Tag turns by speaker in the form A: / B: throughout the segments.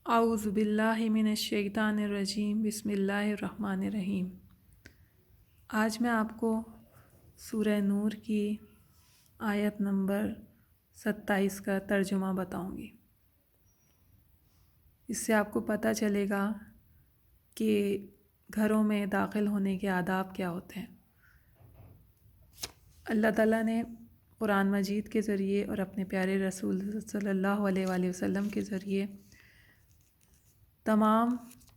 A: اعوذ باللہ من الشیطان الرجیم بسم اللہ الرحمن الرحیم۔ آج میں آپ کو سورہ نور کی آیت نمبر 27 کا ترجمہ بتاؤں گی۔ اس سے آپ کو پتہ چلے گا کہ گھروں میں داخل ہونے کے آداب کیا ہوتے ہیں۔ اللہ تعالیٰ نے قرآن مجید کے ذریعے اور اپنے پیارے رسول صلی اللہ علیہ وآلہ وسلم کے ذریعے تمام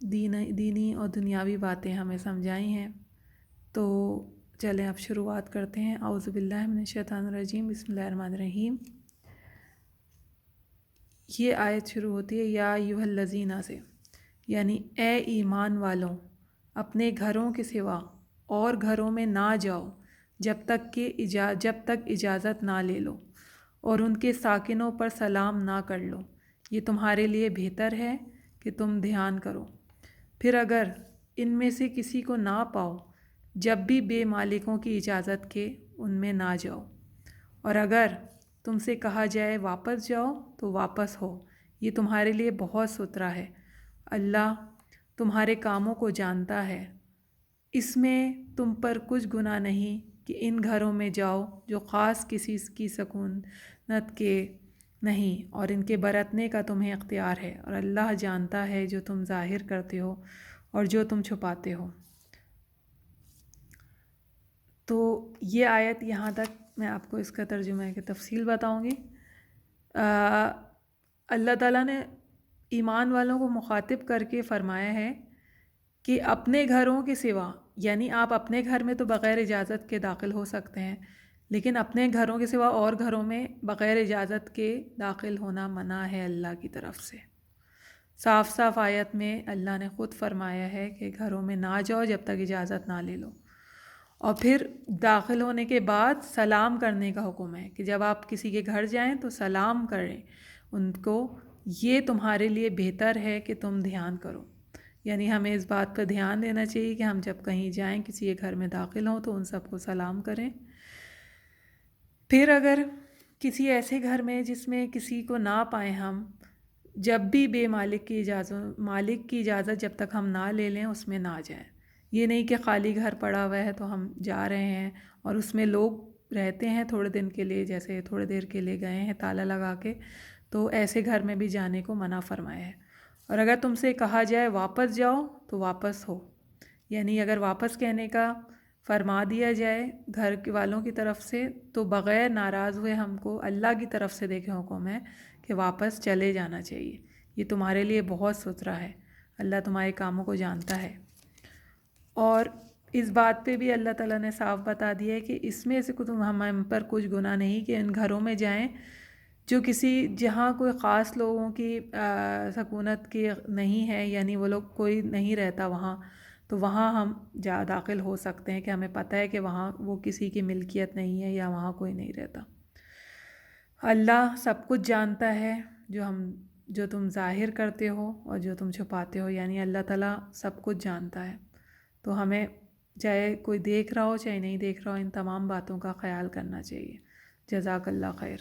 A: دینی اور دنیاوی باتیں ہمیں سمجھائی ہیں۔ تو چلیں اب شروعات کرتے ہیں۔ اعوذ باللہ من الشیطان الرجیم بسم اللہ الرحمن الرحیم۔ یہ آیت شروع ہوتی ہے یا ایھا الذین سے، یعنی اے ایمان والوں، اپنے گھروں کے سوا اور گھروں میں نہ جاؤ جب تک اجازت نہ لے لو، اور ان کے ساکنوں پر سلام نہ کر لو، یہ تمہارے لیے بہتر ہے کہ تم دھیان کرو۔ پھر اگر ان میں سے کسی کو نہ پاؤ، جب بھی بے مالکوں کی اجازت کے ان میں نہ جاؤ، اور اگر تم سے کہا جائے واپس جاؤ تو واپس ہو، یہ تمہارے لیے بہت ستھرا ہے۔ اللہ تمہارے کاموں کو جانتا ہے۔ اس میں تم پر کچھ گناہ نہیں کہ ان گھروں میں جاؤ جو خاص کسی کی سکونت کے نہیں، اور ان کے برتنے کا تمہیں اختیار ہے، اور اللہ جانتا ہے جو تم ظاہر کرتے ہو اور جو تم چھپاتے ہو۔ تو یہ آیت یہاں تک میں آپ کو اس کا ترجمہ کی تفصیل بتاؤں گی۔ اللہ تعالیٰ نے ایمان والوں کو مخاطب کر کے فرمایا ہے کہ اپنے گھروں کے سوا، یعنی آپ اپنے گھر میں تو بغیر اجازت کے داخل ہو سکتے ہیں، لیکن اپنے گھروں کے سوا اور گھروں میں بغیر اجازت کے داخل ہونا منع ہے اللہ کی طرف سے۔ صاف صاف آیت میں اللہ نے خود فرمایا ہے کہ گھروں میں نہ جاؤ جب تک اجازت نہ لے لو، اور پھر داخل ہونے کے بعد سلام کرنے کا حکم ہے کہ جب آپ کسی کے گھر جائیں تو سلام کریں ان کو، یہ تمہارے لیے بہتر ہے کہ تم دھیان کرو۔ یعنی ہمیں اس بات پر دھیان دینا چاہیے کہ ہم جب کہیں جائیں کسی کے گھر میں داخل ہوں تو ان سب کو سلام کریں۔ پھر اگر کسی ایسے گھر میں جس میں کسی کو نہ پائیں ہم، جب بھی مالک کی اجازت جب تک ہم نہ لے لیں اس میں نہ جائیں۔ یہ نہیں کہ خالی گھر پڑا ہوا ہے تو ہم جا رہے ہیں اور اس میں لوگ رہتے ہیں تھوڑے دن کے لیے، جیسے تھوڑے دیر کے لیے گئے ہیں تالا لگا کے، تو ایسے گھر میں بھی جانے کو منع فرمایا ہے۔ اور اگر تم سے کہا جائے واپس جاؤ تو واپس ہو، یعنی اگر واپس کہنے کا فرما دیا جائے گھر والوں کی طرف سے تو بغیر ناراض ہوئے ہم کو اللہ کی طرف سے دیکھیں حکم ہے کہ واپس چلے جانا چاہیے، یہ تمہارے لیے بہت ستھرا ہے، اللہ تمہارے کاموں کو جانتا ہے۔ اور اس بات پہ بھی اللہ تعالیٰ نے صاف بتا دیا ہے کہ اس میں سے ہم پر کچھ گناہ نہیں کہ ان گھروں میں جائیں جو جہاں کوئی خاص لوگوں کی سکونت کی نہیں ہے، یعنی وہ لوگ کوئی نہیں رہتا وہاں، تو وہاں ہم داخل ہو سکتے ہیں کہ ہمیں پتہ ہے کہ وہاں وہ کسی کی ملکیت نہیں ہے یا وہاں کوئی نہیں رہتا۔ اللہ سب کچھ جانتا ہے، جو تم ظاہر کرتے ہو اور جو تم چھپاتے ہو، یعنی اللہ تعالیٰ سب کچھ جانتا ہے۔ تو ہمیں چاہے کوئی دیکھ رہا ہو چاہے نہیں دیکھ رہا ہو، ان تمام باتوں کا خیال کرنا چاہیے۔ جزاک اللہ خیر۔